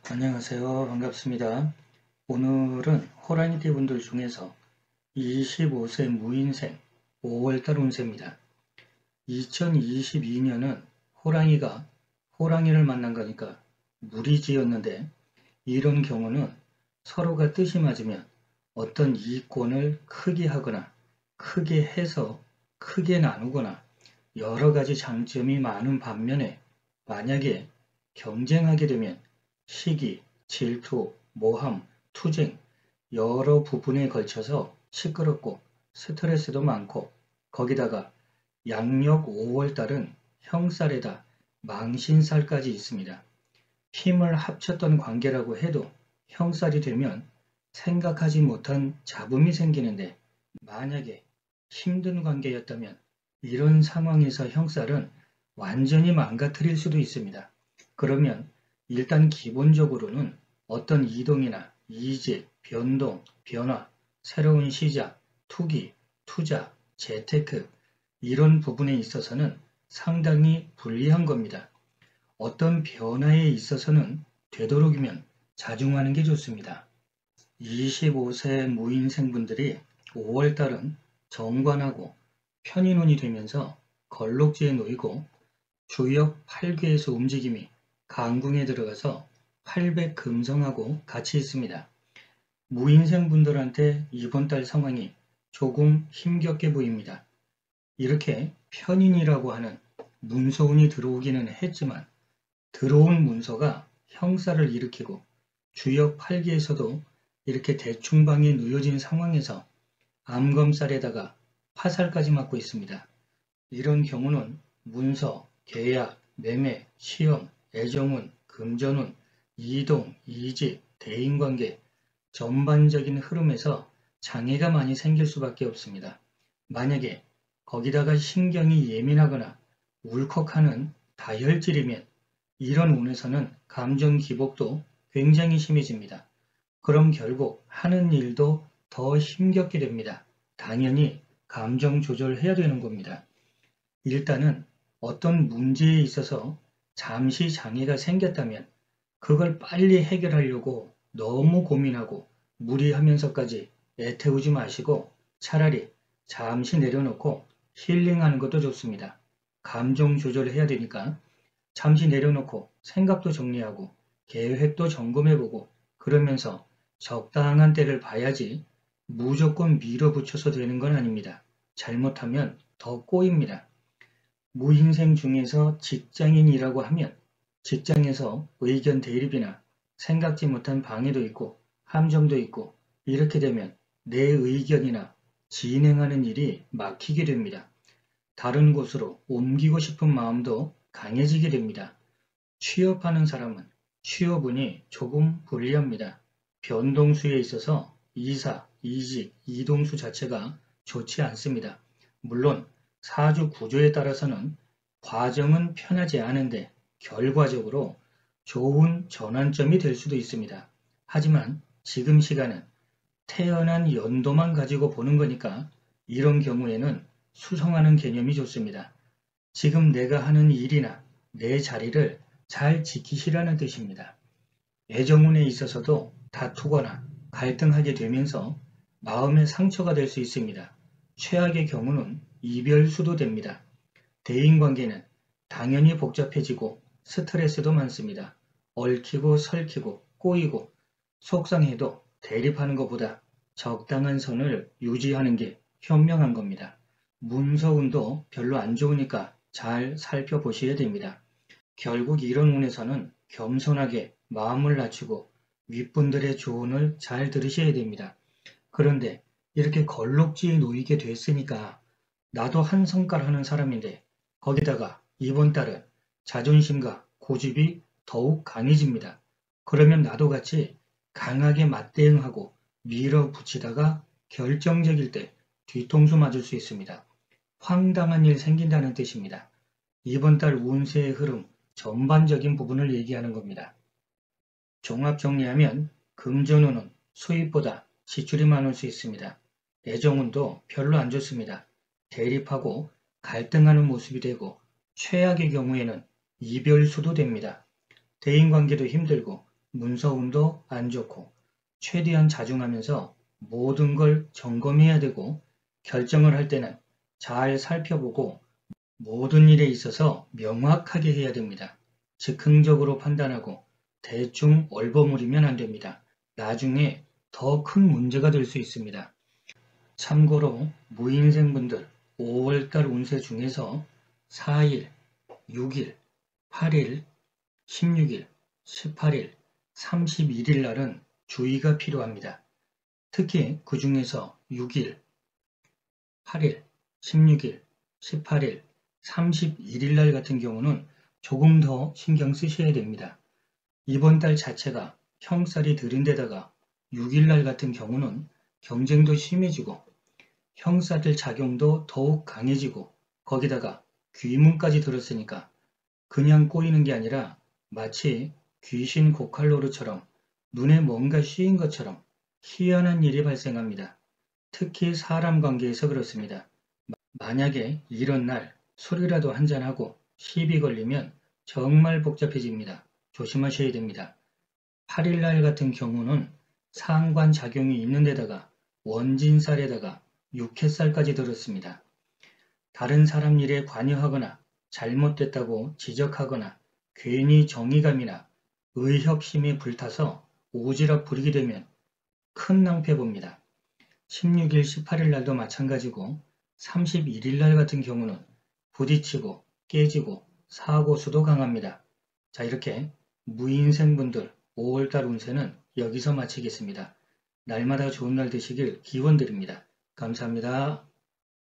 안녕하세요. 반갑습니다. 오늘은 호랑이띠 분들 중에서 25세 무인생 5월달 운세입니다. 2022년은 호랑이가 호랑이를 만난 거니까 무리지였는데, 이런 경우는 서로가 뜻이 맞으면 어떤 이권을 크게 하거나 크게 해서 크게 나누거나 여러 가지 장점이 많은 반면에, 만약에 경쟁하게 되면 시기, 질투, 모함, 투쟁 여러 부분에 걸쳐서 시끄럽고 스트레스도 많고, 거기다가 양력 5월달은 형살에다 망신살까지 있습니다. 힘을 합쳤던 관계라고 해도 형살이 되면 생각하지 못한 잡음이 생기는데, 만약에 힘든 관계였다면 이런 상황에서 형살은 완전히 망가뜨릴 수도 있습니다. 그러면 일단 기본적으로는 어떤 이동이나 이직, 변동, 변화, 새로운 시작, 투기, 투자, 재테크 이런 부분에 있어서는 상당히 불리한 겁니다. 어떤 변화에 있어서는 되도록이면 자중하는 게 좋습니다. 25세 무인생분들이 5월달은 정관하고 편인운이 되면서 걸록지에 놓이고 주역 8괴에서 움직임이 강궁에 들어가서 800금성하고 같이 있습니다. 무인생분들한테 이번 달 상황이 조금 힘겹게 보입니다. 이렇게 편인이라고 하는 문서운이 들어오기는 했지만, 들어온 문서가 형사를 일으키고 주역 8기에서도 이렇게 대충방에 놓여진 상황에서 암검살에다가 화살까지 맞고 있습니다. 이런 경우는 문서, 계약, 매매, 시험, 애정운, 금전운, 이동, 이직, 대인관계 전반적인 흐름에서 장애가 많이 생길 수밖에 없습니다. 만약에 거기다가 신경이 예민하거나 울컥하는 다혈질이면 이런 운에서는 감정 기복도 굉장히 심해집니다. 그럼 결국 하는 일도 더 힘겹게 됩니다. 당연히 감정 조절해야 되는 겁니다. 일단은 어떤 문제에 있어서 잠시 장애가 생겼다면 그걸 빨리 해결하려고 너무 고민하고 무리하면서까지 애태우지 마시고, 차라리 잠시 내려놓고 힐링하는 것도 좋습니다. 감정 조절해야 되니까 잠시 내려놓고 생각도 정리하고 계획도 점검해보고 그러면서 적당한 때를 봐야지, 무조건 밀어붙여서 되는 건 아닙니다. 잘못하면 더 꼬입니다. 무인생 중에서 직장인이라고 하면 직장에서 의견 대립이나 생각지 못한 방해도 있고 함정도 있고, 이렇게 되면 내 의견이나 진행하는 일이 막히게 됩니다. 다른 곳으로 옮기고 싶은 마음도 강해지게 됩니다. 취업하는 사람은 취업운이 조금 불리합니다. 변동수에 있어서 이사, 이직, 이동수 자체가 좋지 않습니다. 물론 사주 구조에 따라서는 과정은 편하지 않은데 결과적으로 좋은 전환점이 될 수도 있습니다. 하지만 지금 시간은 태어난 연도만 가지고 보는 거니까 이런 경우에는 수성하는 개념이 좋습니다. 지금 내가 하는 일이나 내 자리를 잘 지키시라는 뜻입니다. 애정운에 있어서도 다투거나 갈등하게 되면서 마음의 상처가 될 수 있습니다. 최악의 경우는 이별수도 됩니다. 대인관계는 당연히 복잡해지고 스트레스도 많습니다. 얽히고 설키고 꼬이고 속상해도 대립하는 것보다 적당한 선을 유지하는 게 현명한 겁니다. 문서운도 별로 안 좋으니까 잘 살펴보셔야 됩니다. 결국 이런 운에서는 겸손하게 마음을 낮추고 윗분들의 조언을 잘 들으셔야 됩니다. 그런데 이렇게 걸록지에 놓이게 됐으니까 나도 한 성깔 하는 사람인데, 거기다가 이번 달은 자존심과 고집이 더욱 강해집니다. 그러면 나도 같이 강하게 맞대응하고 밀어붙이다가 결정적일 때 뒤통수 맞을 수 있습니다. 황당한 일 생긴다는 뜻입니다. 이번 달 운세의 흐름 전반적인 부분을 얘기하는 겁니다. 종합 정리하면 금전운은 수입보다 지출이 많을 수 있습니다. 애정운도 별로 안 좋습니다. 대립하고 갈등하는 모습이 되고, 최악의 경우에는 이별수도 됩니다. 대인관계도 힘들고 문서운도 안 좋고 최대한 자중하면서 모든 걸 점검해야 되고 결정을 할 때는 잘 살펴보고 모든 일에 있어서 명확하게 해야 됩니다. 즉흥적으로 판단하고 대충 얼버무리면 안 됩니다. 나중에 더 큰 문제가 될 수 있습니다. 참고로 무인생분들 5월달 운세 중에서 4일, 6일, 8일, 16일, 18일, 31일 날은 주의가 필요합니다. 특히 그 중에서 6일, 8일, 16일, 18일, 31일 날 같은 경우는 조금 더 신경 쓰셔야 됩니다. 이번 달 자체가 형살이 들은 데다가 6일 날 같은 경우는 경쟁도 심해지고 형사들 작용도 더욱 강해지고 거기다가 귀문까지 들었으니까 그냥 꼬이는 게 아니라 마치 귀신 고칼로르처럼 눈에 뭔가 씌인 것처럼 희한한 일이 발생합니다. 특히 사람 관계에서 그렇습니다. 만약에 이런 날 술이라도 한잔하고 시비 걸리면 정말 복잡해집니다. 조심하셔야 됩니다. 8일날 같은 경우는 상관작용이 있는 데다가 원진살에다가 육해살까지 들었습니다. 다른 사람 일에 관여하거나 잘못됐다고 지적하거나 괜히 정의감이나 의협심에 불타서 오지랖 부리게 되면 큰 낭패 봅니다. 16일, 18일 날도 마찬가지고 31일 날 같은 경우는 부딪히고 깨지고 사고수도 강합니다. 자, 이렇게 무인생분들 5월달 운세는 여기서 마치겠습니다. 날마다 좋은 날 되시길 기원드립니다. 감사합니다.